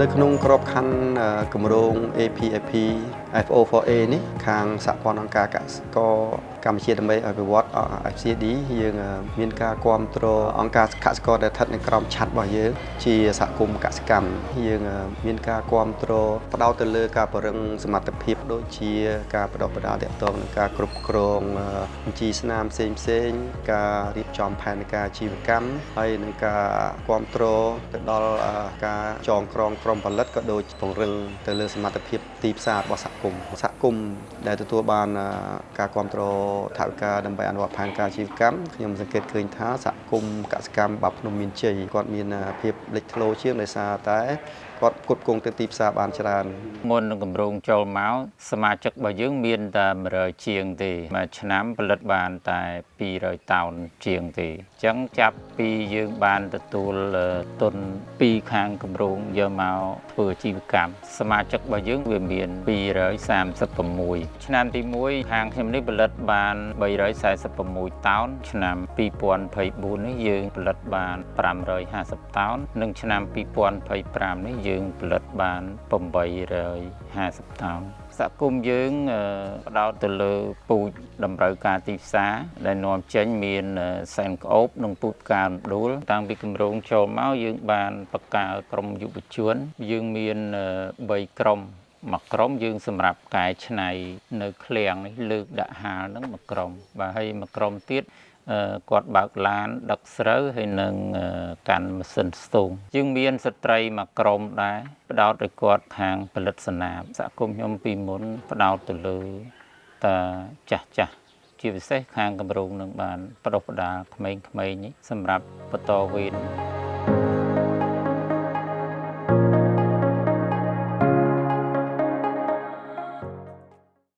នៅក្នុងក្របខ័ណ្ឌគម្រោង APAP FO4A នេះខាងសហព័ន្ធអង្គការកសិករកម្ពុជាដើម្បីអភិវឌ្ឍ FCD យើងមានការគ្រប់គ្រងអង្គការកសិករដែលស្ថិតនៅក្រោមឆ័ត្ររបស់យើងជាសហគមន៍កសិកម្មយើងមានការគ្រប់គ្រងផ្ដោតទៅលើការពង្រឹងសមត្ថភាពដូចជាការបណ្ដុះបណ្ដាលទាក់ទងនឹងការគ្រប់គ្រងបញ្ជីស្នាមផ្សេងៗការរៀបចំផែនការអាជីវកម្មហើយនឹងការគ្រប់គ្រងទៅដល់ការចងក្រងក្រុមផលិតក៏ដូចពង្រឹងទៅលើសមត្ថភាពទីផ្សាររបស់សហគមន៍ដែលទទួលបានការគ្រប់គ្រងថវិកាដើម្បីអនុវត្តផែនការអាជីវកម្មខ្ញុំសង្កេតឃើញថាសហគមន៍កសិកម្មបាភ្នំមានជ័យគាត់មានភាពលេចធ្លោជាងដោយសារតែគាត់ផ្គត់ផ្គង់ទៅទីផ្សារបានច្រើនមុននឹងគម្រោងចូលមកសមាជិករបស់យើងមានតែ100ជាងទេមួយឆ្នាំផលិតបានតែ200តោនជាងទេអញ្ចឹងចាប់ពីយើងបានទទួលទុនពីខាងគម្រោងយកមកធ្វើអាជីវកម្មសមាជិករបស់យើងវាមាន236ឆ្នាំទី1ខាងខ្ញុំនេះផលិតបាន346តោនឆ្នាំ2024នេះយើងផលិតបាន550តោននិងឆ្នាំ2025នេះយើងផលិតបាន850តោនសហគមន៍យើងផ្ដោតទៅលើពូជតម្រូវការទីផ្សារដែលនាំចេញមានសែនក្អូបនិងពូជផ្កាដួលតាំងពីគម្រោងចូលមកយើងបានបង្កើតក្រុមយុវជនយើងមាន3ក្រុមមួយក្រុមយើងសម្រាប់កែច្នៃនៅឃ្លាំងនេះលើកដាក់ហាលនឹងមួយក្រុមបាទហើយមួយក្រុមទៀតគាត់បើកឡានដឹកស្រូវហើយនឹងកាន់ម៉ាស៊ីនស្ទូងយើងមានស្ត្រីមួយក្រុមដែរផ្ដោតឲ្យគាត់ខាងផលិតស្នាមសហគមន៍ខ្ញុំពីមុនផ្ដោតទៅលើតាចាស់ជាពិសេសខាងគម្រោងនឹងបានបដិបដាលក្មេងៗនេះសម្រាប់បន្តវេន